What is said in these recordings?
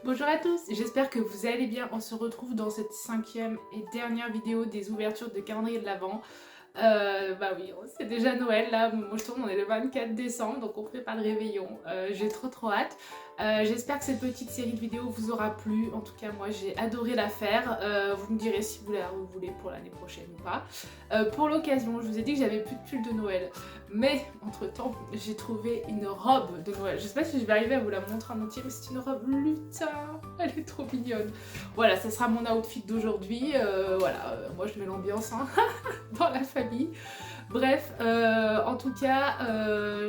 Bonjour à tous, j'espère que vous allez bien. On se retrouve dans cette 5e et dernière vidéo des ouvertures de calendrier de l'Avent. Bah oui, c'est déjà Noël là, moi je tourne, on est le 24 décembre, donc on prépare le réveillon. J'ai trop hâte. J'espère que cette petite série de vidéos vous aura plu. En tout cas, moi j'ai adoré la faire. Vous me direz si vous la voulez pour l'année prochaine ou pas. Pour l'occasion, je vous ai dit que j'avais plus de pull de Noël. Mais entre temps, j'ai trouvé une robe de Noël. Je sais pas si je vais arriver à vous la montrer en entier, mais c'est une robe lutin. Elle est trop mignonne. Voilà, ça sera mon outfit d'aujourd'hui. Voilà, moi je mets l'ambiance hein, dans la famille. Bref, en tout cas,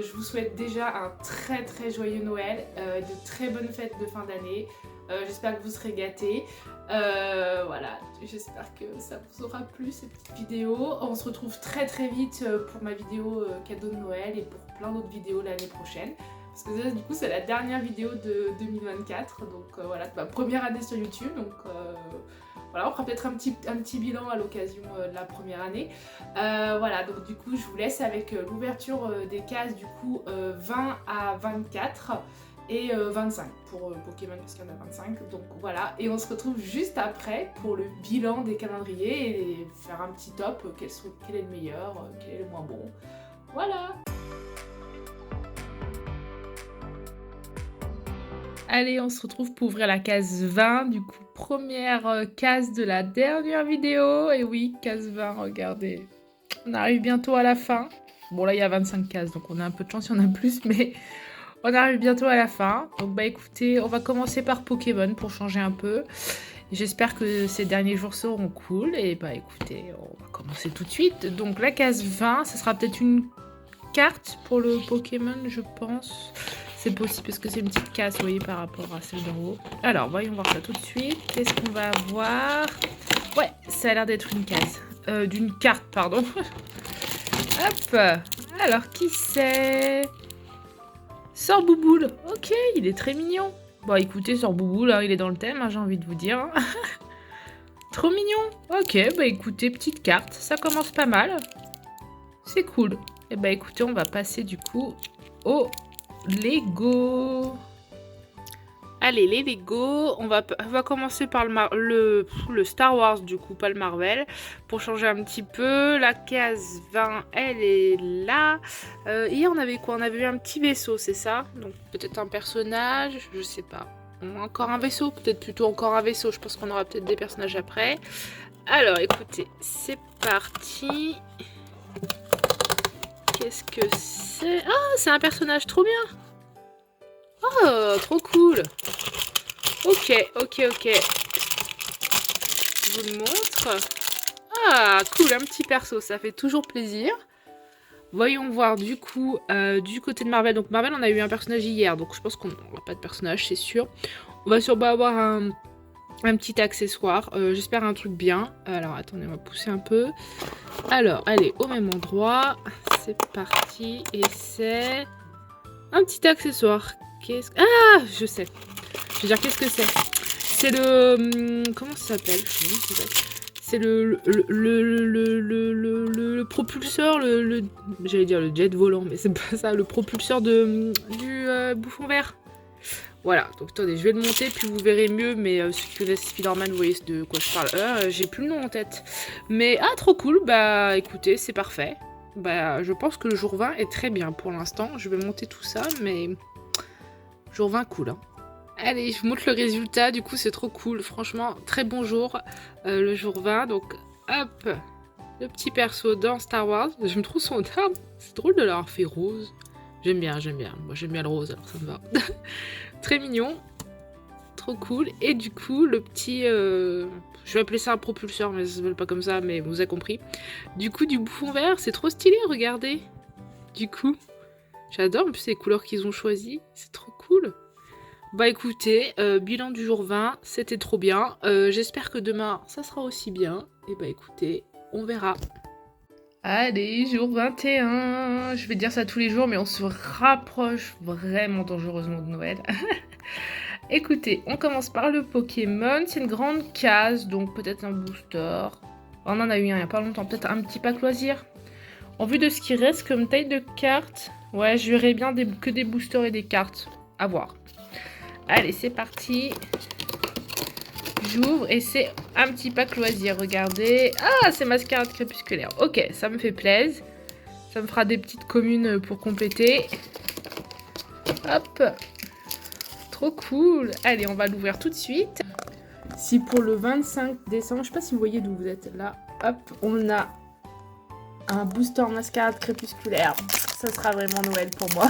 je vous souhaite déjà un très joyeux Noël, de très bonnes fêtes de fin d'année. J'espère que vous serez gâtés. Voilà, j'espère que ça vous aura plu cette petite vidéo. On se retrouve très vite pour ma vidéo cadeau de Noël et pour plein d'autres vidéos l'année prochaine. Parce que ça, du coup, c'est la dernière vidéo de 2024. Donc voilà, ma première année sur YouTube. Donc voilà, on fera peut-être un petit bilan à l'occasion de la première année. Voilà, donc du coup, je vous laisse avec l'ouverture des cases du coup 20 à 24 et 25 pour Pokémon parce qu'il y en a 25. Donc voilà, et on se retrouve juste après pour le bilan des calendriers et faire un petit top, quel est le meilleur, quel est le moins bon. Voilà. Allez, on se retrouve pour ouvrir la case 20, du coup, première case de la dernière vidéo. Et oui, case 20, regardez. On arrive bientôt à la fin. Bon, là, il y a 25 cases, donc on a un peu de chance, il y en a plus, mais on arrive bientôt à la fin. Donc, bah écoutez, on va commencer par Pokémon pour changer un peu. J'espère que ces derniers jours seront cool. Et bah écoutez, on va commencer tout de suite. Donc, la case 20, ça sera peut-être une carte pour le Pokémon, je pense. C'est possible parce que c'est une petite case, vous voyez, par rapport à celle d'en haut. Alors, voyons voir ça tout de suite. Qu'est-ce qu'on va avoir? Ouais, ça a l'air d'être une case. D'une carte, pardon. Hop. Alors, qui c'est? Sorbouboule. Ok, il est très mignon. Bon, écoutez, Sorbouboule, hein, il est dans le thème, hein, j'ai envie de vous dire. Trop mignon. Ok, bah écoutez, petite carte. Ça commence pas mal. C'est cool. Et bah écoutez, on va passer du coup au Lego. Allez, les Lego, on va commencer par le Star Wars, du coup, pas le Marvel, pour changer un petit peu. La case 20, elle est là. Hier, on avait quoi? On avait eu un petit vaisseau, c'est ça? Donc, peut-être un personnage, je sais pas. Encore un vaisseau? Peut-être plutôt encore un vaisseau. Je pense qu'on aura peut-être des personnages après. Alors, écoutez, c'est parti. Qu'est-ce que c'est? Ah, c'est un personnage, trop bien! Oh, trop cool! Ok. Je vous le montre. Ah, cool, un petit perso, ça fait toujours plaisir. Voyons voir du coup du côté de Marvel. Donc Marvel, on a eu un personnage hier, donc je pense qu'on n'aura pas de personnage, c'est sûr. On va sûrement avoir un petit accessoire. J'espère un truc bien. Alors attendez, on va pousser un peu. Alors, allez, au même endroit. C'est parti. Et c'est un petit accessoire. Qu'est-ce que... Ah, je sais. Je veux dire, qu'est-ce que c'est? C'est le... Comment ça s'appelle? C'est le propulseur, j'allais dire le jet volant, mais c'est pas ça, le propulseur du bouffon vert. Voilà, donc attendez, je vais le monter, puis vous verrez mieux, mais ceux qui connaissent Spider-Man, vous voyez de quoi je parle. J'ai plus le nom en tête. Mais, ah, trop cool, bah écoutez, c'est parfait. Bah, je pense que le jour 20 est très bien pour l'instant. Je vais monter tout ça, mais jour 20, cool, hein. Allez, je vous montre le résultat, du coup c'est trop cool, franchement, très bon jour, le jour 20, donc hop, le petit perso dans Star Wars, je me trouve son arme, c'est drôle de l'avoir fait rose, j'aime bien, moi j'aime bien le rose, alors ça me va, très mignon, trop cool, et du coup le petit, je vais appeler ça un propulseur, mais ça s'appelle pas comme ça, mais vous avez compris, du coup du bouffon vert, c'est trop stylé, regardez, du coup, j'adore, en plus les couleurs qu'ils ont choisies, c'est trop cool. Bah écoutez, bilan du jour 20, c'était trop bien. J'espère que demain, ça sera aussi bien. Et bah écoutez, on verra. Allez, jour 21. Je vais dire ça tous les jours, mais on se rapproche vraiment dangereusement de Noël. Écoutez, on commence par le Pokémon. C'est une grande case, donc peut-être un booster. On en a eu un il n'y a pas longtemps, peut-être un petit pack loisir. En vue de ce qui reste comme taille de carte, ouais, je verrais bien que des boosters et des cartes. À voir. Allez, c'est parti. J'ouvre et c'est un petit pack loisir, regardez. Ah, c'est Mascarade Crépusculaire. Ok, ça me fait plaisir. Ça me fera des petites communes pour compléter. Hop. Trop cool. Allez, on va l'ouvrir tout de suite. Si pour le 25 décembre, je sais pas si vous voyez d'où vous êtes là. Hop, on a un booster Mascarade Crépusculaire. Ça sera vraiment Noël pour moi.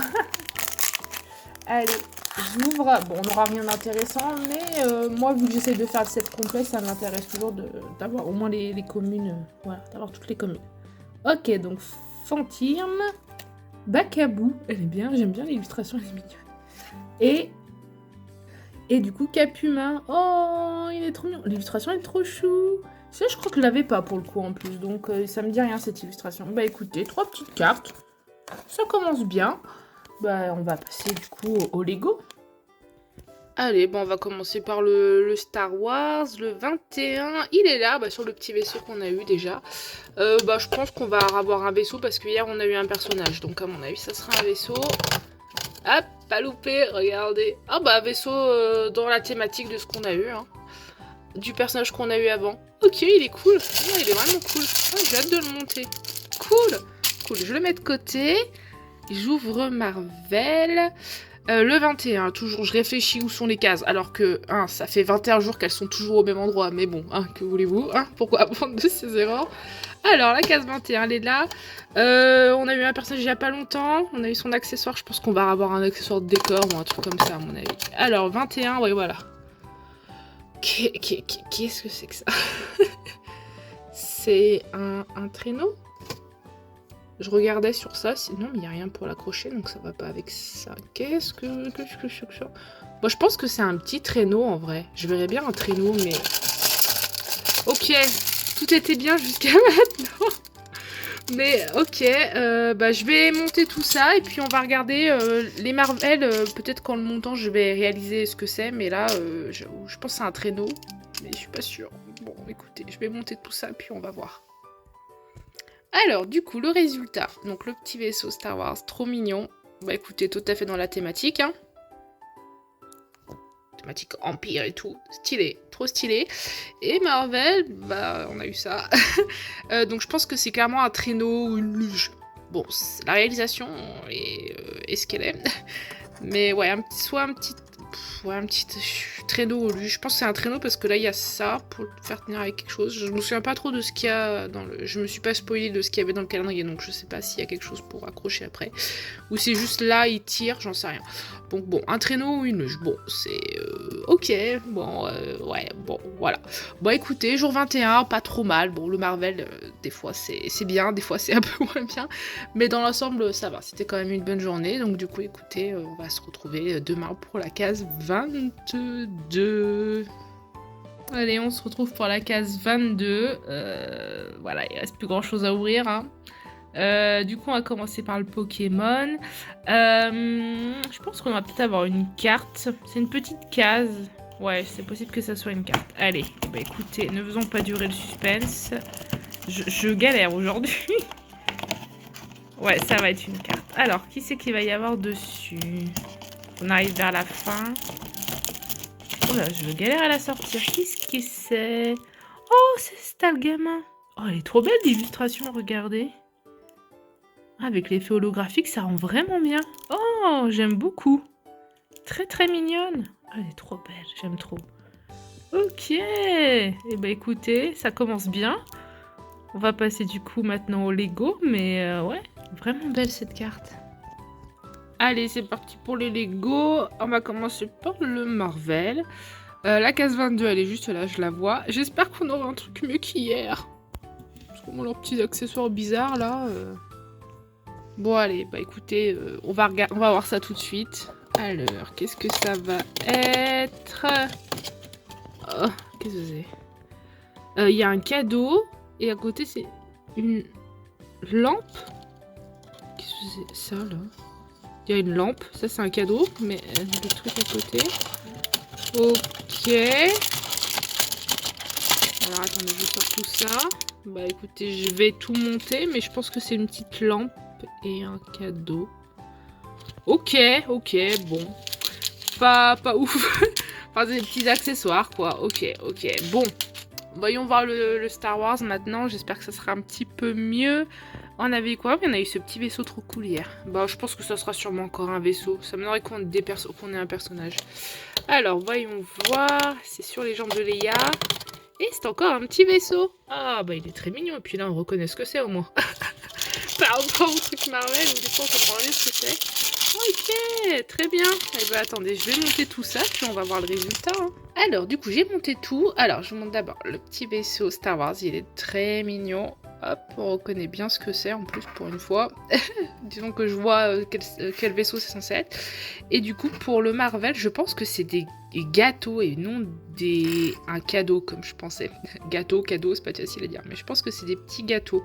Allez. J'ouvre, bon on n'aura rien d'intéressant, mais moi vu que j'essaie de faire le set complet, ça m'intéresse toujours d'avoir au moins les communes, voilà, d'avoir toutes les communes. Ok, donc Fantirme, Bacabou, elle est bien, j'aime bien l'illustration, elle est mignonne. Et du coup Capumin, oh il est trop mignon, l'illustration est trop chou. Ça je crois que je l'avais pas pour le coup en plus, donc ça me dit rien cette illustration. Bah écoutez, 3 petites cartes, ça commence bien. Bah, on va passer du coup au Lego. Allez, bon, on va commencer par le Star Wars, le 21. Il est là, bah, sur le petit vaisseau qu'on a eu déjà. Bah, je pense qu'on va avoir un vaisseau parce que hier on a eu un personnage. Donc, à mon avis, ça sera un vaisseau. Hop, pas loupé, regardez. Ah, bah, vaisseau dans la thématique de ce qu'on a eu, hein. Du personnage qu'on a eu avant. Ok, il est cool. Ouais, il est vraiment cool. Ah, j'ai hâte de le monter. Cool. Cool, je le mets de côté. J'ouvre Marvel. Le 21, toujours, je réfléchis où sont les cases. Alors que, ça fait 21 jours qu'elles sont toujours au même endroit. Mais bon, que voulez-vous, pourquoi apprendre de ces erreurs? Alors, la case 21, elle est là. On a eu un personnage il n'y a pas longtemps. On a eu son accessoire. Je pense qu'on va avoir un accessoire de décor ou un truc comme ça, à mon avis. Alors, 21, ouais, voilà. Qu'est-ce que c'est que ça? C'est un traîneau? Je regardais sur ça, non mais il n'y a rien pour l'accrocher, donc ça va pas avec ça. Qu'est-ce que c'est? Moi je pense que c'est un petit traîneau en vrai. Je verrais bien un traîneau, mais... Ok, tout était bien jusqu'à maintenant. Mais ok, bah, je vais monter tout ça et puis on va regarder les Marvel. Peut-être qu'en le montant je vais réaliser ce que c'est, mais là je pense que c'est un traîneau, mais je suis pas sûre. Bon écoutez, je vais monter tout ça et puis on va voir. Alors, du coup, le résultat. Donc, le petit vaisseau Star Wars, trop mignon. Bah, écoutez, tout à fait dans la thématique, hein. Thématique Empire et tout. Stylé, trop stylé. Et Marvel, bah, on a eu ça. Donc, je pense que c'est clairement un traîneau ou une luge. Bon, la réalisation est ce qu'elle est. Mais ouais, soit un petit traîneau au luge. Je pense que c'est un traîneau parce que là il y a ça pour le faire tenir avec quelque chose. Je me souviens pas trop de ce qu'il y a dans le... Je me suis pas spoilé de ce qu'il y avait dans le calendrier, donc je sais pas s'il y a quelque chose pour accrocher après. Ou c'est juste là, il tire, j'en sais rien. Donc bon, un traîneau ou une luge. Bon, c'est... ok, bon, ouais, bon, voilà. Bon écoutez, jour 21, pas trop mal. Bon, le Marvel, des fois c'est bien, des fois c'est un peu moins bien. Mais dans l'ensemble, ça va. C'était quand même une bonne journée. Donc du coup, écoutez, on va se retrouver demain pour la case 22. Allez, on se retrouve pour la case 22. Voilà, il reste plus grand chose à ouvrir, hein. Du coup, on va commencer par le Pokémon. Je pense qu'on va peut-être avoir une carte. C'est une petite case. Ouais, c'est possible que ça soit une carte. Allez, bah écoutez, ne faisons pas durer le suspense. Je galère aujourd'hui. Ouais, ça va être une carte. Alors, qui c'est qu'il va y avoir dessus? On arrive vers la fin. Oh là, je galère à la sortir. Qu'est-ce que c'est? Oh, c'est Stalgamin. Oh, elle est trop belle l'illustration, regardez. Avec l'effet holographique, ça rend vraiment bien. Oh, j'aime beaucoup. Très très mignonne. Oh, elle est trop belle, j'aime trop. Ok. Eh ben écoutez, ça commence bien. On va passer du coup maintenant au Lego, mais ouais, vraiment belle cette carte. Allez, c'est parti pour les Lego. On va commencer par le Marvel. La case 22, elle est juste là, je la vois. J'espère qu'on aura un truc mieux qu'hier. Parce que leurs petits accessoires bizarres là. Bon, allez, bah écoutez, on va voir ça tout de suite. Alors, qu'est-ce que ça va être? Oh, qu'est-ce que c'est? Il y a un cadeau. Et à côté, c'est une lampe. Qu'est-ce que c'est ça, là? Il y a une lampe. Ça, c'est un cadeau. Mais des trucs à côté. Ok. Alors, attendez, je sors tout ça. Bah, écoutez, je vais tout monter. Mais je pense que c'est une petite lampe et un cadeau. Ok, bon. pas ouf. Enfin, des petits accessoires, quoi. Ok. Bon, voyons voir le Star Wars maintenant. J'espère que ça sera un petit peu mieux. On avait quoi? On a eu ce petit vaisseau trop cool hier. Bah, je pense que ça sera sûrement encore un vaisseau. Ça m'aimerait qu'on ait un personnage. Alors, voyons voir. C'est sur les jambes de Leia. Et c'est encore un petit vaisseau. Ah, bah, il est très mignon. Et puis là, on reconnaît ce que c'est au moins. Par rapport au truc Marvel, où des fois, on comprend rien ce que c'est. Ok, très bien. Eh ben, attendez, je vais monter tout ça, puis on va voir le résultat. Hein. Alors, du coup, j'ai monté tout. Alors, je vous montre d'abord le petit vaisseau Star Wars. Il est très mignon. Hop, on reconnaît bien ce que c'est en plus pour une fois. Disons que je vois quel vaisseau c'est censé être. Et du coup, pour le Marvel, je pense que c'est des gâteaux et non un cadeau comme je pensais. Gâteau, cadeau, c'est pas facile à dire. Mais je pense que c'est des petits gâteaux.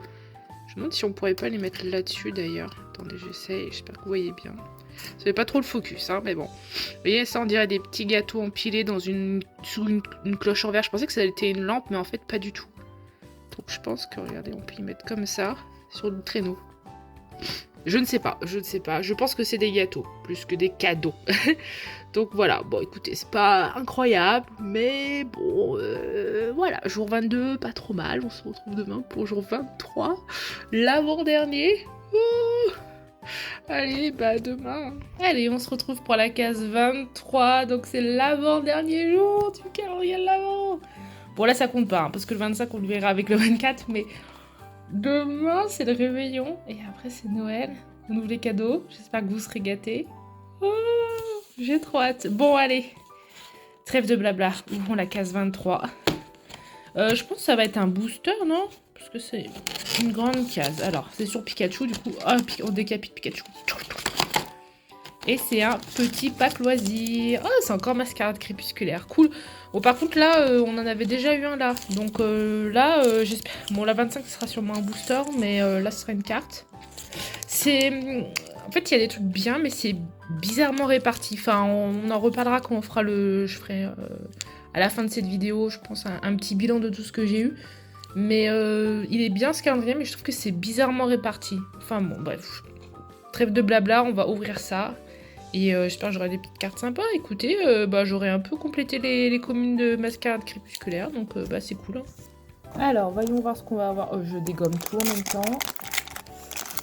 Je me demande si on pourrait pas les mettre là-dessus d'ailleurs. Attendez, j'essaie, j'espère que vous voyez bien. Ça fait pas trop le focus, hein, mais bon. Vous voyez, ça on dirait des petits gâteaux empilés sous une cloche en verre. Je pensais que ça était une lampe, mais en fait pas du tout. Donc je pense que, regardez, on peut y mettre comme ça, sur le traîneau. Je ne sais pas. Je pense que c'est des gâteaux, plus que des cadeaux. Donc voilà, bon écoutez, c'est pas incroyable, mais bon, voilà, jour 22, pas trop mal. On se retrouve demain pour jour 23, l'avant-dernier. Allez, bah demain. Allez, on se retrouve pour la case 23, donc c'est l'avant-dernier jour du calendrier de l'avant. Bon là ça compte pas, hein, parce que le 25 on le verra avec le 24, mais demain c'est le réveillon, et après c'est Noël. On ouvre les cadeaux, j'espère que vous serez gâtés. Oh, j'ai trop hâte. Bon allez, trêve de blabla, ouvrons la case 23. Je pense que ça va être un booster, non? Parce que c'est une grande case. Alors, c'est sur Pikachu, du coup. Ah, on décapite Pikachu. Et c'est un petit pack loisir. Oh, c'est encore Mascarade Crépusculaire. Cool. Bon, par contre, là, on en avait déjà eu un là. Donc là, j'espère... Bon, la 25, ce sera sûrement un booster, mais là, ce sera une carte. C'est... En fait, il y a des trucs bien, mais c'est bizarrement réparti. Enfin, on en reparlera quand on fera le... Je ferai... à la fin de cette vidéo, je pense, un petit bilan de tout ce que j'ai eu. Mais il est bien ce calendrier, mais je trouve que c'est bizarrement réparti. Enfin bon, bref. Trêve de blabla, on va ouvrir ça. Et j'espère que j'aurai des petites cartes sympas. Écoutez, j'aurai un peu complété les communes de Mascarade Crépusculaire, donc c'est cool. Hein. Alors, voyons voir ce qu'on va avoir. Je dégomme tout en même temps.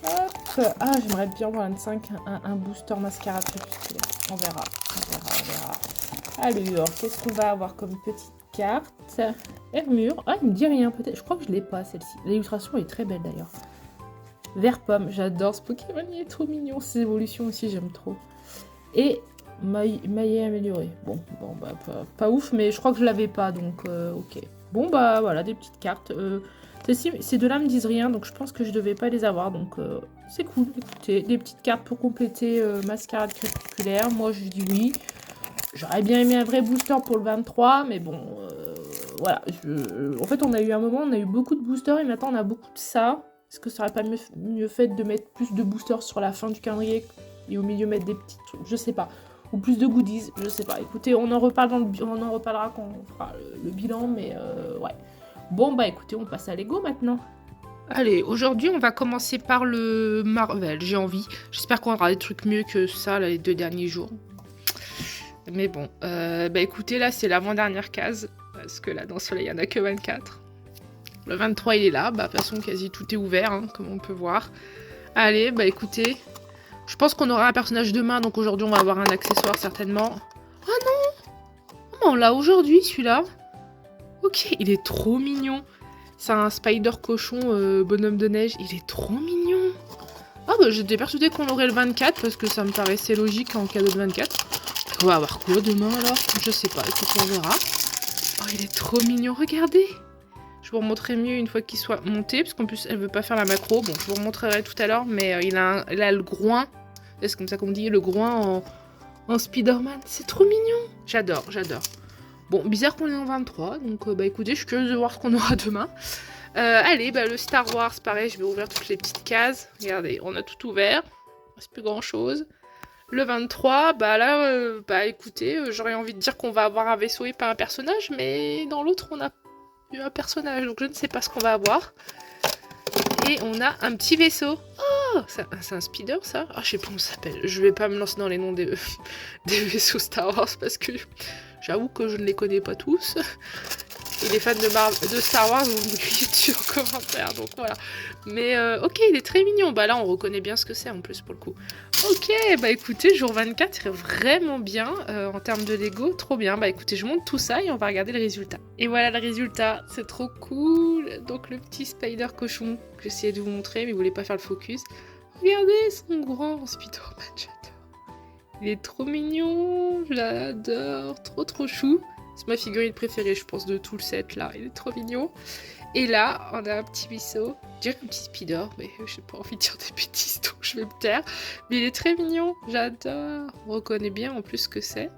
Hop. Ah, j'aimerais bien voir un booster Mascarade Crépusculaire. On verra. Alors, qu'est-ce qu'on va avoir comme petite carte? Hermure. Ah, il me dit rien peut-être. Je crois que je l'ai pas celle-ci. L'illustration est très belle d'ailleurs. Vert pomme. J'adore ce Pokémon. Il est trop mignon. Ses évolutions aussi, j'aime trop. Et maillet amélioré. Bon, pas ouf, mais je crois que je l'avais pas, donc ok. Bon, bah voilà, des petites cartes. Ces deux-là me disent rien, donc je pense que je devais pas les avoir, donc c'est cool. Écoutez, des petites cartes pour compléter Mascarade Crépusculaire. Moi, je dis oui. J'aurais bien aimé un vrai booster pour le 23, mais bon, voilà. En fait, on a eu un moment, on a eu beaucoup de boosters, et maintenant on a beaucoup de ça. Est-ce que ça aurait pas mieux fait de mettre plus de boosters sur la fin du calendrier et au milieu mettre des petits trucs, je sais pas. Ou plus de goodies, je sais pas. Écoutez, on en reparlera quand on fera le bilan, mais ouais. Bon, bah écoutez, on passe à Lego maintenant. Allez, aujourd'hui, on va commencer par le Marvel, j'ai envie. J'espère qu'on aura des trucs mieux que ça, là, les 2 derniers jours. Mais bon, bah écoutez, là, c'est l'avant-dernière case. Parce que là, dans ce soleil, il n'y en a que 24. Le 23, il est là. Bah, de toute façon, quasi tout est ouvert, hein, comme on peut voir. Allez, bah écoutez... Je pense qu'on aura un personnage demain, donc aujourd'hui on va avoir un accessoire certainement. Oh non! Oh, on l'a aujourd'hui celui-là. Ok, il est trop mignon. C'est un spider cochon bonhomme de neige. Il est trop mignon. Ah bah j'étais persuadée qu'on aurait le 24 parce que ça me paraissait logique en cadeau de 24. On va avoir quoi demain alors? Je sais pas, écoutez, on verra. Oh, il est trop mignon, regardez! Je vous remontrerai mieux une fois qu'il soit monté, parce qu'en plus elle veut pas faire la macro. Bon, je vous remontrerai tout à l'heure, mais il a le groin. C'est comme ça qu'on dit, le groin en Spider-Man. C'est trop mignon. J'adore. Bon, bizarre qu'on est en 23, donc bah écoutez, je suis curieuse de voir ce qu'on aura demain. Allez, bah le Star Wars, pareil, je vais ouvrir toutes les petites cases. Regardez, on a tout ouvert. Il reste plus grand chose. Le 23, bah là, bah écoutez, j'aurais envie de dire qu'on va avoir un vaisseau et pas un personnage, mais dans l'autre, on a un personnage, donc je ne sais pas ce qu'on va avoir. Et on a un petit vaisseau. Oh, c'est un speeder ça? Ah, je sais pas comment ça s'appelle. Je vais pas me lancer dans les noms des, des vaisseaux Star Wars parce que j'avoue que je ne les connais pas tous. Et les fans de Star Wars vont me crier dessus en commentaire, donc voilà. Mais ok, il est très mignon. Bah là, on reconnaît bien ce que c'est en plus pour le coup. Ok, bah écoutez, jour 24, il est vraiment bien en termes de Lego, trop bien. Bah écoutez, je monte tout ça et on va regarder le résultat. Et voilà le résultat, c'est trop cool. Donc le petit Spider cochon, que j'essayais de vous montrer, mais il voulait pas faire le focus. Regardez son grand Spider-Man, j'adore. Il est trop mignon, j'adore, trop chou. C'est ma figurine préférée, je pense, de tout le set, là. Il est trop mignon. Et là, on a un petit vaisseau. Je dirais un petit spider, mais j'ai pas envie de dire des bêtises, donc je vais me taire. Mais il est très mignon, j'adore. On reconnaît bien en plus ce que c'est.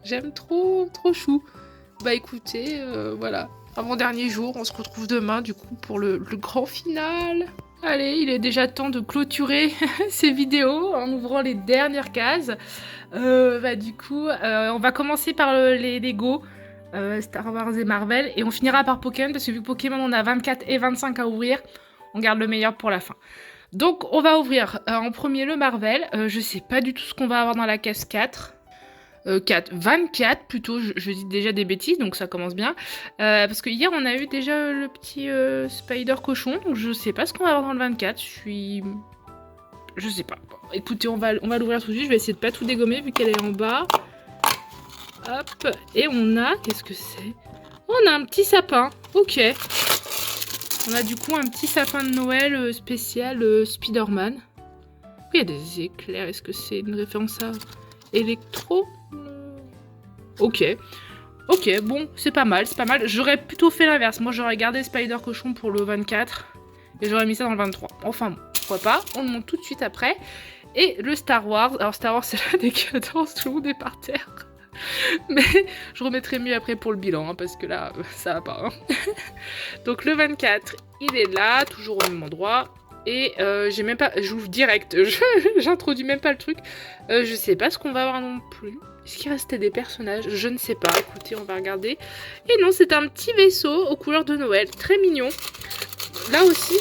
J'aime trop chou. Bah écoutez, voilà. Avant-dernier jour, on se retrouve demain, du coup, pour le grand final. Allez, il est déjà temps de clôturer ces vidéos en ouvrant les dernières cases. Bah du coup, on va commencer par les Lego. Star Wars et Marvel, et on finira par Pokémon, parce que vu que Pokémon on a 24 et 25 à ouvrir, on garde le meilleur pour la fin. Donc on va ouvrir en premier le Marvel, je sais pas du tout ce qu'on va avoir dans la case 4. 24 plutôt, je dis déjà des bêtises, donc ça commence bien. Parce que hier on a eu déjà le petit Spider cochon, donc je sais pas ce qu'on va avoir dans le 24, je sais pas. Bon, écoutez, on va l'ouvrir tout de suite, je vais essayer de pas tout dégommer vu qu'elle est en bas. Hop, et on a... Qu'est-ce que c'est? On a un petit sapin, ok. On a du coup un petit sapin de Noël spécial Spider-Man. Il y a des éclairs, est-ce que c'est une référence à Electro? Ok. Ok, bon, c'est pas mal, c'est pas mal. J'aurais plutôt fait l'inverse. Moi, j'aurais gardé Spider Cochon pour le 24 et j'aurais mis ça dans le 23. Enfin, bon, pourquoi pas. On le monte tout de suite après. Et le Star Wars. Alors, Star Wars, c'est la décadence, tout le monde est par terre. Mais je remettrai mieux après pour le bilan, hein, parce que là, ça va pas. Hein. Donc le 24, il est là, toujours au même endroit. Et j'ai même pas... J'ouvre direct, j'introduis même pas le truc. Je sais pas ce qu'on va avoir non plus. Est-ce qu'il restait des personnages? Je ne sais pas. Écoutez, on va regarder. Et non, c'est un petit vaisseau aux couleurs de Noël, très mignon. Là aussi,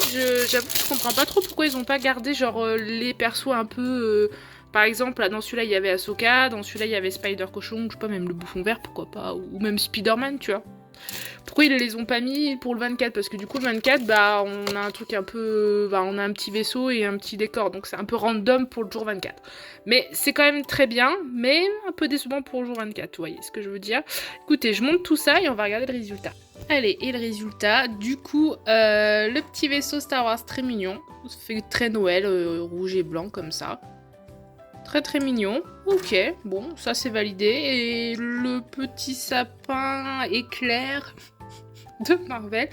j'avoue que je comprends pas trop pourquoi ils ont pas gardé genre les persos un peu... Par exemple, là, dans celui-là, il y avait Ahsoka, dans celui-là, il y avait Spider Cochon, je sais pas, même le Bouffon Vert, pourquoi pas, ou même Spider-Man, tu vois. Pourquoi ils les ont pas mis pour le 24? Parce que du coup, le 24, bah, on a un truc un peu... Bah, on a un petit vaisseau et un petit décor, donc c'est un peu random pour le jour 24. Mais c'est quand même très bien, mais un peu décevant pour le jour 24, vous voyez ce que je veux dire. Écoutez, je monte tout ça et on va regarder le résultat. Allez, et le résultat, du coup, le petit vaisseau Star Wars très mignon, ça fait très Noël, rouge et blanc comme ça. Très mignon, ok, bon, ça c'est validé. Et le petit sapin éclair de Marvel.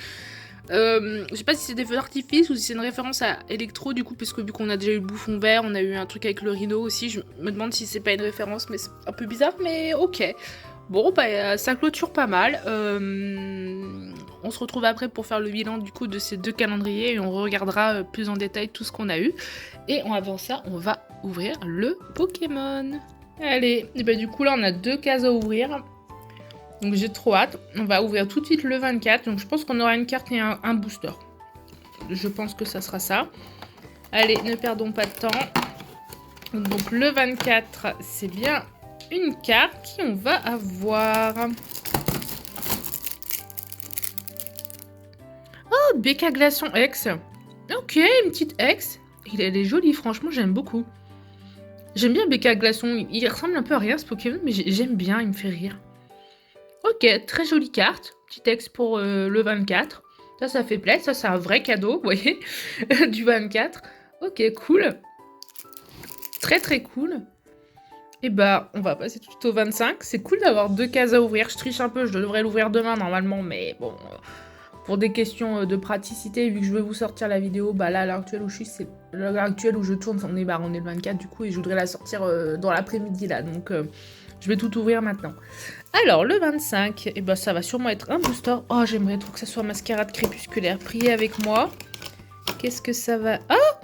Je sais pas si c'est des feux d'artifice ou si c'est une référence à Electro du coup, parce que vu qu'on a déjà eu le Bouffon Vert, on a eu un truc avec le Rhino aussi, je me demande si c'est pas une référence, mais c'est un peu bizarre, mais ok. Bon, bah ça clôture pas mal. On se retrouve après pour faire le bilan du coup de ces deux calendriers et on regardera plus en détail tout ce qu'on a eu. Et avant ça, on va ouvrir le Pokémon. Allez, et bah du coup là on a deux cases à ouvrir. Donc j'ai trop hâte. On va ouvrir tout de suite le 24. Donc je pense qu'on aura une carte et un booster. Je pense que ça sera ça. Allez, ne perdons pas de temps. Donc le 24, c'est bien une carte qui on va avoir. Oh, Becca Glaçon X. Ok, une petite X. Elle est jolie, franchement, j'aime beaucoup. J'aime bien Becca Glaçon. Il ressemble un peu à rien ce Pokémon, mais j'aime bien, il me fait rire. Ok, très jolie carte. Petite X pour le 24. Ça fait plaisir. Ça, c'est un vrai cadeau, vous voyez, du 24. Ok, cool. Très cool. Et bah, on va passer tout de suite au 25. C'est cool d'avoir deux cases à ouvrir. Je triche un peu, je devrais l'ouvrir demain normalement, mais bon... Pour des questions de praticité, vu que je vais vous sortir la vidéo, bah là, à l'heure actuelle où je suis, c'est l'heure actuelle où je tourne, on est le 24 du coup, et je voudrais la sortir dans l'après-midi là, donc je vais tout ouvrir maintenant. Alors, le 25, et bah ça va sûrement être un booster. Oh, j'aimerais trop que ça soit Mascarade Crépusculaire. Priez avec moi. Qu'est-ce que ça va... Ah,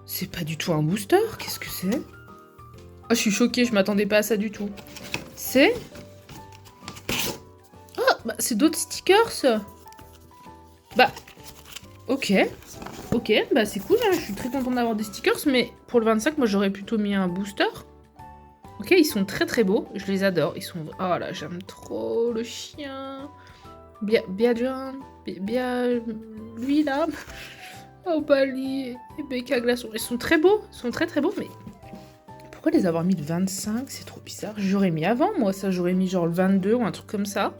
c'est pas du tout un booster, qu'est-ce que c'est? Oh, je suis choquée, je m'attendais pas à ça du tout. C'est... Oh, bah c'est d'autres stickers. Bah, ok. Ok, bah c'est cool, hein, je suis très contente d'avoir des stickers, mais pour le 25, moi j'aurais plutôt mis un booster. Ok, ils sont très très beaux, je les adore, ils sont... Oh là, j'aime trop le chien. Bien... Lui là. Oh Bali et Becca Glaçon, ils sont très beaux, ils sont très très beaux, mais... Pourquoi les avoir mis le 25? C'est trop bizarre. J'aurais mis avant, moi, ça, j'aurais mis genre le 22 ou un truc comme ça.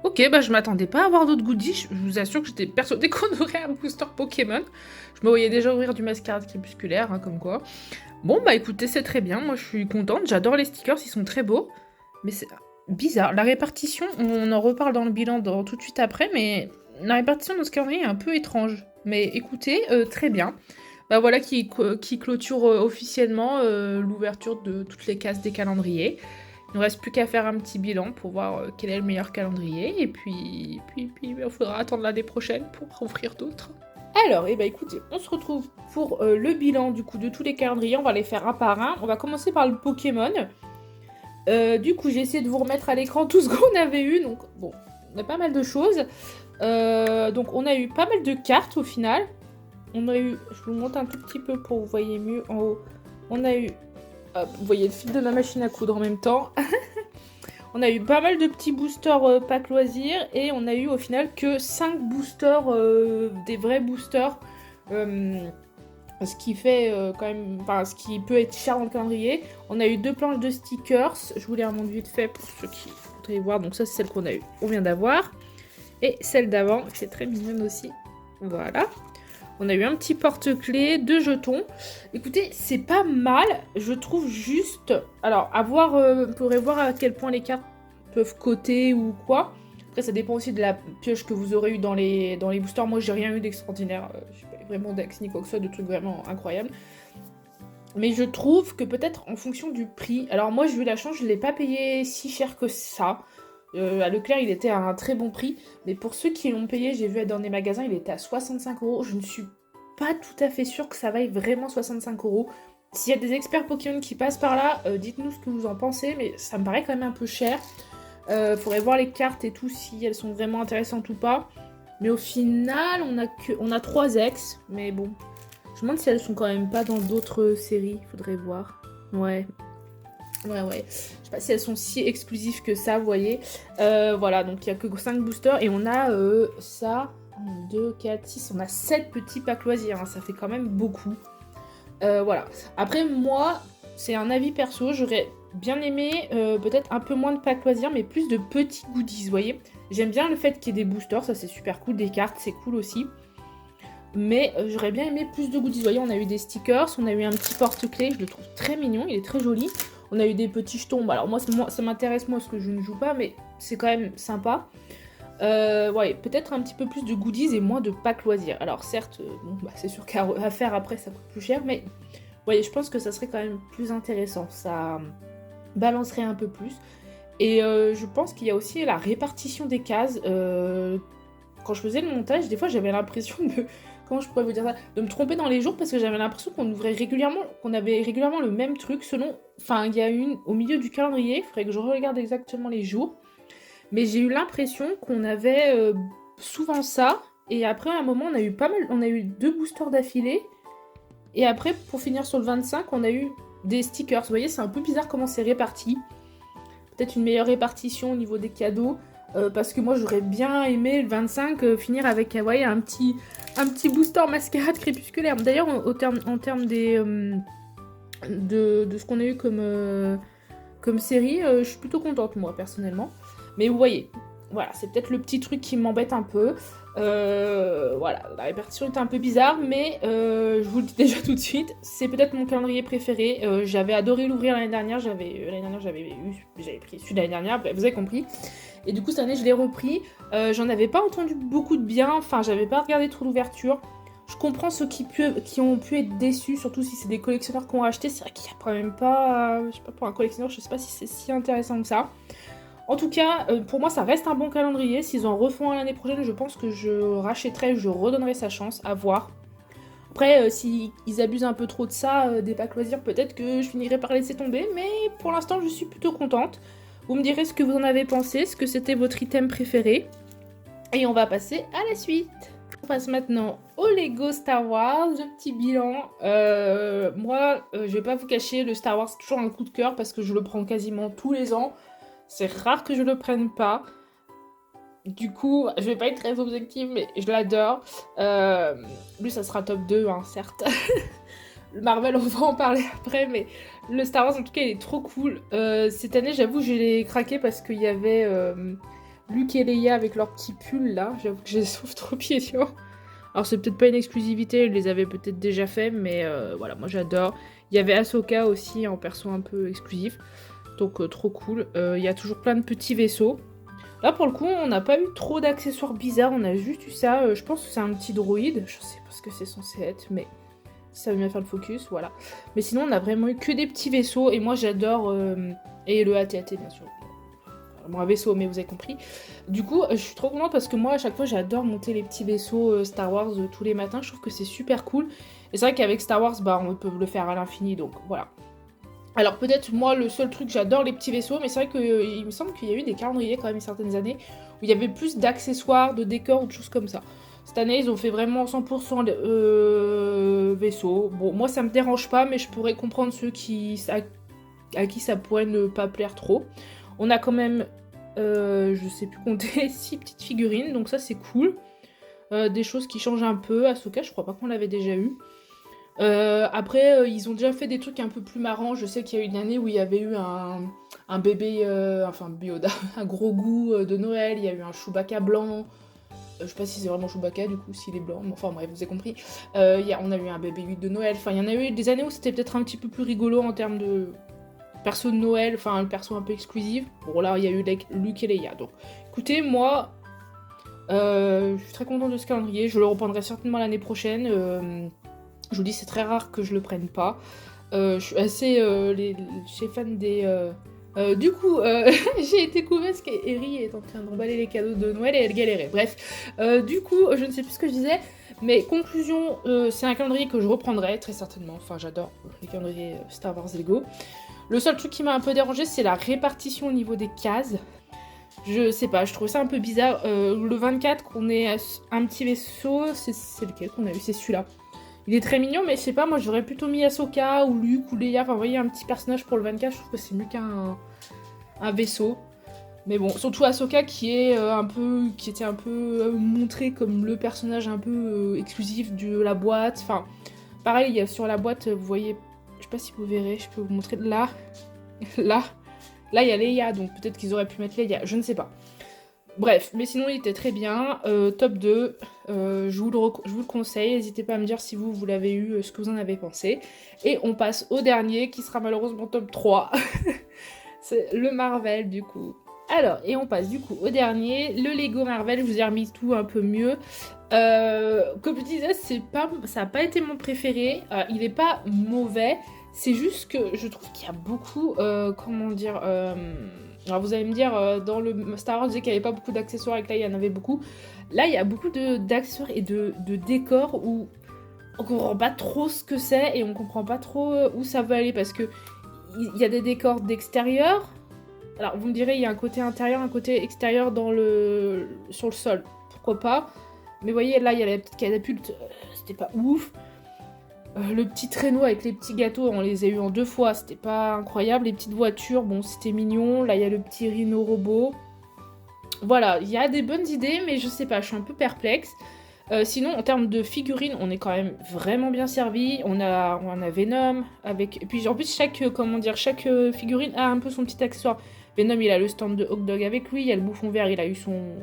Ok, bah je m'attendais pas à avoir d'autres goodies. Je vous assure que j'étais persuadée qu'on aurait un booster Pokémon. Je me voyais déjà ouvrir du mascarade crépusculaire, hein, comme quoi. Bon, bah écoutez, c'est très bien. Moi, je suis contente. J'adore les stickers, ils sont très beaux. Mais c'est bizarre. La répartition, on en reparle dans le bilan tout de suite après, mais la répartition de ce calendrier est un peu étrange. Mais écoutez, très bien. Bah voilà qui clôture officiellement l'ouverture de toutes les cases des calendriers. Il ne reste plus qu'à faire un petit bilan pour voir quel est le meilleur calendrier. Et puis il faudra attendre l'année prochaine pour ouvrir d'autres. Alors, et bah écoutez, on se retrouve pour le bilan du coup de tous les calendriers. On va les faire un par un. On va commencer par le Pokémon. Du coup, j'ai essayé de vous remettre à l'écran tout ce qu'on avait eu. Donc bon, on a pas mal de choses. Donc on a eu pas mal de cartes au final. On a eu, je vous montre un tout petit peu pour que vous voyez mieux en haut. On a eu, hop, vous voyez le fil de ma machine à coudre en même temps. On a eu pas mal de petits boosters pack loisirs et on a eu au final que 5 boosters, des vrais boosters. Ce qui fait quand même, enfin ce qui peut être cher dans le calendrier. On a eu 2 planches de stickers. Je vous les remonte vite fait pour ceux qui voudraient voir. Donc ça c'est celle qu'on a eu, on vient d'avoir. Et celle d'avant, c'est très mignonne aussi. Voilà. On a eu un petit porte-clés, 2 jetons. Écoutez, c'est pas mal, je trouve juste... Alors, à voir, on pourrait voir à quel point les cartes peuvent coter ou quoi. Après, ça dépend aussi de la pioche que vous aurez eu dans les boosters. Moi, j'ai rien eu d'extraordinaire. Je n'ai pas vraiment d'ex ni quoi que ce soit, de trucs vraiment incroyables. Mais je trouve que peut-être en fonction du prix... Alors moi, j'ai eu la chance, je ne l'ai pas payé si cher que ça. À Leclerc, il était à un très bon prix. Mais pour ceux qui l'ont payé, j'ai vu dans des magasins, il était à 65 €. Je ne suis pas tout à fait sûre que ça vaille vraiment 65 €. S'il y a des experts Pokémon qui passent par là, dites-nous ce que vous en pensez. Mais ça me paraît quand même un peu cher. Faudrait voir les cartes et tout, si elles sont vraiment intéressantes ou pas. Mais au final, on a 3 ex. Mais bon, je me demande si elles sont quand même pas dans d'autres séries. Faudrait voir. Ouais. Ouais. Je sais pas si elles sont si exclusives que ça, vous voyez. Voilà, donc il n'y a que 5 boosters et on a ça, 1, 2, 4, 6, on a 7 petits packs loisirs, hein, ça fait quand même beaucoup. Voilà. Après, moi, c'est un avis perso, j'aurais bien aimé peut-être un peu moins de packs loisirs, mais plus de petits goodies, vous voyez. J'aime bien le fait qu'il y ait des boosters, ça c'est super cool, des cartes, c'est cool aussi. Mais j'aurais bien aimé plus de goodies, vous voyez, on a eu des stickers, on a eu un petit porte-clés, je le trouve très mignon, il est très joli. On a eu des petits jetons. Alors moi ça m'intéresse moi parce que je ne joue pas, mais c'est quand même sympa. Ouais, peut-être un petit peu plus de goodies et moins de packs loisirs. Alors certes, bon, bah, c'est sûr qu'à faire après ça coûte plus cher, mais vous voyez, je pense que ça serait quand même plus intéressant. Ça balancerait un peu plus. Et je pense qu'il y a aussi la répartition des cases. Quand je faisais le montage, des fois j'avais l'impression de... Comment je pourrais vous dire ça? De me tromper dans les jours parce que j'avais l'impression qu'on ouvrait régulièrement, qu'on avait régulièrement le même truc selon... Enfin, il y a une au milieu du calendrier, il faudrait que je regarde exactement les jours. Mais j'ai eu l'impression qu'on avait souvent ça. Et après, à un moment, on a eu pas mal... On a eu 2 boosters d'affilée. Et après, pour finir sur le 25, on a eu des stickers. Vous voyez, c'est un peu bizarre comment c'est réparti. Peut-être une meilleure répartition au niveau des cadeaux. Parce que moi, j'aurais bien aimé le 25 finir avec, vous voyez, un petit booster mascarade crépusculaire. D'ailleurs, en termes des, de ce qu'on a eu comme série, je suis plutôt contente, moi, personnellement. Mais vous voyez, voilà, c'est peut-être le petit truc qui m'embête un peu. Voilà, la répartition était un peu bizarre, mais je vous le dis déjà tout de suite, c'est peut-être mon calendrier préféré. J'avais adoré l'ouvrir l'année dernière, j'avais pris celui de l'année dernière, bref, vous avez compris. Et du coup, cette année, je l'ai repris. J'en avais pas entendu beaucoup de bien, enfin, j'avais pas regardé trop l'ouverture. Je comprends ceux qui ont pu être déçus, surtout si c'est des collectionneurs qui ont acheté. C'est vrai qu'il y a quand même pas, je sais pas, pour un collectionneur, je sais pas si c'est si intéressant que ça. En tout cas, pour moi, ça reste un bon calendrier. S'ils en refont un l'année prochaine, je pense que je rachèterai, je redonnerai sa chance, à voir. Après, s'ils abusent un peu trop de ça, des packs loisirs, peut-être que je finirai par laisser tomber. Mais pour l'instant, je suis plutôt contente. Vous me direz ce que vous en avez pensé, ce que c'était votre item préféré. Et on va passer à la suite. On passe maintenant au Lego Star Wars, le petit bilan. Moi, je vais pas vous cacher, le Star Wars c'est toujours un coup de cœur parce que je le prends quasiment tous les ans. C'est rare que je le prenne pas. Du coup, je vais pas être très objective, mais je l'adore. Lui, ça sera top 2, hein, certes. Le Marvel, on va en parler après, mais le Star Wars, en tout cas, il est trop cool. Cette année, j'avoue, je l'ai craqué parce qu'il y avait Luke et Leia avec leur petit pull, là. J'avoue que je les trouve trop piétillants. Alors, c'est peut-être pas une exclusivité, ils les avaient peut-être déjà fait, mais voilà, moi, j'adore. Il y avait Ahsoka aussi, en perso un peu exclusif. Donc, trop cool. Il y a toujours plein de petits vaisseaux. Là, pour le coup, on n'a pas eu trop d'accessoires bizarres, on a juste eu ça. Je pense que c'est un petit droïde, je sais pas ce que c'est censé être, mais ça veut bien faire le focus, voilà. Mais sinon, on a vraiment eu que des petits vaisseaux, et moi j'adore... et le AT-AT, bien sûr. Bon, un vaisseau, mais vous avez compris. Du coup, je suis trop contente parce que moi, à chaque fois, j'adore monter les petits vaisseaux Star Wars tous les matins. Je trouve que c'est super cool. Et c'est vrai qu'avec Star Wars, bah, on peut le faire à l'infini, donc voilà. Alors peut-être moi le seul truc, j'adore les petits vaisseaux, mais c'est vrai qu'il me semble qu'il y a eu des calendriers quand même certaines années où il y avait plus d'accessoires, de décors ou de choses comme ça. Cette année ils ont fait vraiment 100% vaisseaux. Bon moi ça me dérange pas, mais je pourrais comprendre ceux à qui ça pourrait ne pas plaire trop. On a quand même, je sais plus compter, 6 petites figurines, donc ça c'est cool. Des choses qui changent un peu. Ahsoka je crois pas qu'on l'avait déjà eu. Après, ils ont déjà fait des trucs un peu plus marrants. Je sais qu'il y a eu une année où il y avait eu un bébé, enfin Yoda, un gros goût de Noël. Il y a eu un Chewbacca blanc. Je sais pas si c'est vraiment Chewbacca du coup, s'il est blanc. Mais enfin bref, vous avez compris. On a eu un bébé 8 de Noël. Enfin, il y en a eu des années où c'était peut-être un petit peu plus rigolo en termes de perso de Noël. Enfin, un perso un peu exclusif. Bon, là, il y a eu Luke et Leia. Donc, écoutez, moi, je suis très contente de ce calendrier. Je le reprendrai certainement l'année prochaine. Je vous dis, c'est très rare que je le prenne pas. Je suis assez... je suis fan des... du coup, j'ai été couverte parce qu'Eri est en train d'emballer les cadeaux de Noël et elle galérait. Bref, du coup, je ne sais plus ce que je disais. Mais conclusion, c'est un calendrier que je reprendrai très certainement. Enfin, j'adore les calendriers Star Wars Lego. Le seul truc qui m'a un peu dérangé, c'est la répartition au niveau des cases. Je sais pas, je trouve ça un peu bizarre. Le 24, qu'on ait un petit vaisseau, c'est lequel qu'on a eu? C'est celui-là. Il est très mignon, mais je sais pas, moi j'aurais plutôt mis Ahsoka ou Luke ou Leia. Enfin, vous voyez, un petit personnage pour le 24, je trouve que c'est mieux qu'un vaisseau. Mais bon, surtout Ahsoka qui était un peu montré comme le personnage un peu exclusif de la boîte. Enfin, pareil, sur la boîte, vous voyez, je sais pas si vous verrez, je peux vous montrer là, là, là il y a Leia, donc peut-être qu'ils auraient pu mettre Leia, je ne sais pas. Bref, mais sinon il était très bien, top 2, je vous le conseille, n'hésitez pas à me dire si vous l'avez eu, ce que vous en avez pensé. Et on passe au dernier, qui sera malheureusement top 3, c'est le Marvel du coup. Alors, et on passe du coup au dernier, le Lego Marvel, je vous ai remis tout un peu mieux. Comme je disais, ça n'a pas été mon préféré, il n'est pas mauvais, c'est juste que je trouve qu'il y a beaucoup, comment dire... Alors vous allez me dire, dans le Star Wars, je disais qu'il n'y avait pas beaucoup d'accessoires et que là, il y en avait beaucoup. Là, il y a beaucoup d'accessoires et de décors où on comprend pas trop ce que c'est et on comprend pas trop où ça va aller parce que il y a des décors d'extérieur. Alors vous me direz, il y a un côté intérieur, un côté extérieur sur le sol. Pourquoi pas? Mais vous voyez, là, il y a la petite catapulte, c'était pas ouf. Le petit traîneau avec les petits gâteaux, on les a eu en 2 fois, c'était pas incroyable. Les petites voitures, bon, c'était mignon. Là, il y a le petit rhino robot. Voilà, il y a des bonnes idées, mais je sais pas, je suis un peu perplexe. Sinon, en termes de figurines, on est quand même vraiment bien servi. On a Venom, avec... Et puis, en plus, chaque figurine a un peu son petit accessoire. Venom, il a le stand de Hawk Dog avec lui. Il y a le bouffon vert, il a eu son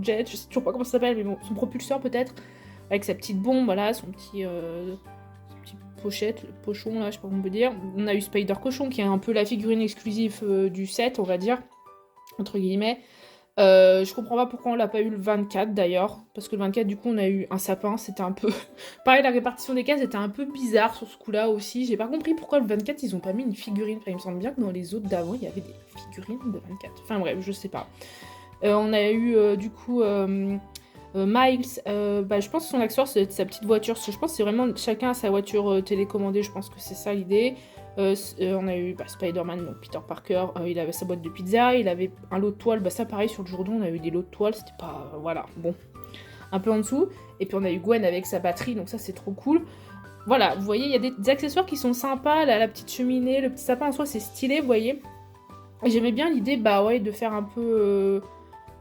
jet, je sais toujours pas comment ça s'appelle, mais bon, son propulseur peut-être. Avec sa petite bombe, voilà, son petit pochette, le pochon là, je sais pas comment on peut dire. On a eu Spider Cochon qui est un peu la figurine exclusive du set, on va dire, entre guillemets. Je comprends pas pourquoi on l'a pas eu le 24 d'ailleurs, parce que le 24 du coup on a eu un sapin, c'était un peu... Pareil, la répartition des cases était un peu bizarre sur ce coup-là aussi. J'ai pas compris pourquoi le 24 ils ont pas mis une figurine. Enfin, il me semble bien que dans les autres d'avant il y avait des figurines de 24. Enfin bref, je sais pas. On a eu du coup... Miles, je pense que son accessoire c'est sa petite voiture, je pense que c'est vraiment chacun a sa voiture télécommandée, je pense que c'est ça l'idée. On a eu Spider-Man, donc Peter Parker, il avait sa boîte de pizza, il avait un lot de toiles, ça pareil sur le Jourdon on a eu des lots de toiles, c'était pas... voilà, bon. un peu en dessous. Et puis on a eu Gwen avec sa batterie, donc ça c'est trop cool. Voilà, vous voyez, il y a des accessoires qui sont sympas, là, la petite cheminée, le petit sapin en soi, c'est stylé, vous voyez. Et j'aimais bien l'idée, bah ouais, de faire un peu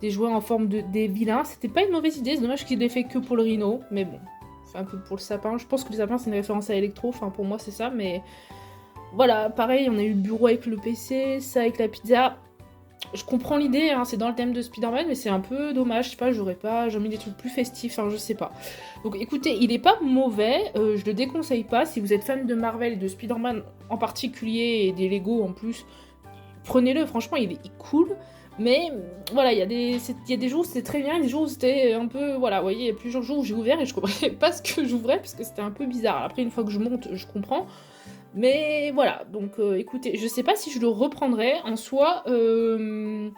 des jouets en forme des vilains. C'était pas une mauvaise idée, c'est dommage qu'il ait fait que pour le rhino, mais bon, c'est un peu pour le sapin. Je pense que le sapin, c'est une référence à Electro, enfin pour moi c'est ça, mais voilà, pareil, on a eu le bureau avec le PC, ça avec la pizza. Je comprends l'idée, hein, c'est dans le thème de Spider-Man, mais c'est un peu dommage, je sais pas, j'ai mis des trucs plus festifs, hein, je sais pas. Donc écoutez, il est pas mauvais, je le déconseille pas, si vous êtes fan de Marvel et de Spider-Man en particulier, et des Lego en plus, prenez-le, franchement, il est cool, mais voilà, il y a des jours où c'était très bien, et des jours où c'était un peu, voilà, vous voyez, il y a plusieurs jours où j'ai ouvert et je comprenais pas ce que j'ouvrais, parce que c'était un peu bizarre. Après, une fois que je monte, je comprends. Mais voilà, donc écoutez, je sais pas si je le reprendrai. En soi, le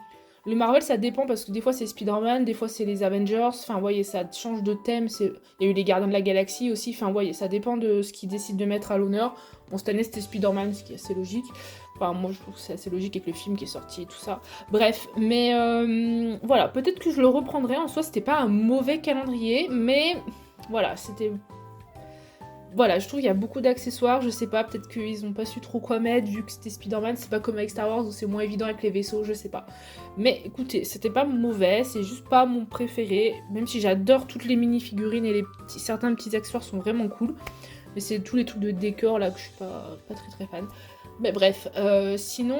Marvel ça dépend parce que des fois c'est Spider-Man, des fois c'est les Avengers. Enfin, vous voyez, ça change de thème. Il y a eu les Gardiens de la Galaxie aussi. Enfin, vous voyez, ça dépend de ce qu'ils décident de mettre à l'honneur. Bon, cette année c'était Spider-Man, ce qui est assez logique. Enfin, moi je trouve que c'est assez logique avec le film qui est sorti et tout ça. Bref, mais voilà, peut-être que je le reprendrai. En soi, c'était pas un mauvais calendrier, mais voilà, c'était. Voilà, je trouve qu'il y a beaucoup d'accessoires, je sais pas, peut-être qu'ils ont pas su trop quoi mettre vu que c'était Spider-Man, c'est pas comme avec Star Wars où c'est moins évident avec les vaisseaux, je sais pas. Mais écoutez, c'était pas mauvais, c'est juste pas mon préféré, même si j'adore toutes les mini-figurines et certains petits accessoires sont vraiment cool. Mais c'est tous les trucs de décor là que je suis pas très fan. Mais bref, sinon,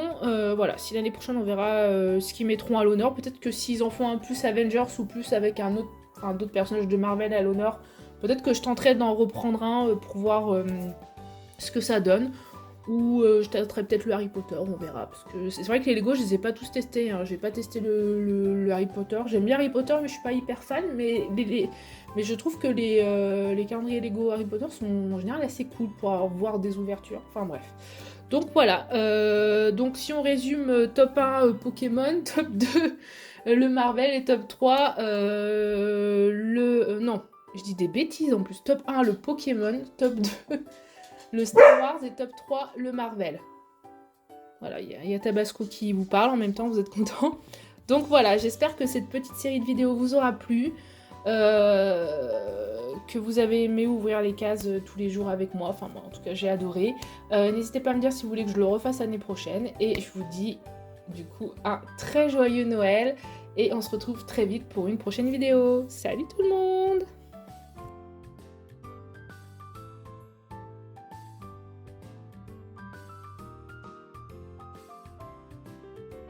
voilà, si l'année prochaine on verra ce qu'ils mettront à l'honneur, peut-être que s'ils en font un plus Avengers ou plus avec d'autres personnages de Marvel à l'honneur, peut-être que je tenterai d'en reprendre un pour voir ce que ça donne. Ou je tenterai peut-être le Harry Potter, on verra. Parce que c'est vrai que les Lego, je les ai pas tous testés. Hein. J'ai pas testé le Harry Potter. J'aime bien Harry Potter, mais je suis pas hyper fan. Mais je trouve que les calendriers Lego Harry Potter sont en général assez cool pour avoir des ouvertures. Enfin bref. Donc voilà. Donc si on résume, top 1 Pokémon, top 2 le Marvel et top 3 non. Je dis des bêtises en plus. Top 1, le Pokémon. Top 2, le Star Wars. Et top 3, le Marvel. Voilà, il y a Tabasco qui vous parle. En même temps, vous êtes contents. Donc voilà, j'espère que cette petite série de vidéos vous aura plu. Que vous avez aimé ouvrir les cases tous les jours avec moi. Enfin, moi, en tout cas, j'ai adoré. N'hésitez pas à me dire si vous voulez que je le refasse l'année prochaine. Et je vous dis, du coup, un très joyeux Noël. Et on se retrouve très vite pour une prochaine vidéo. Salut tout le monde!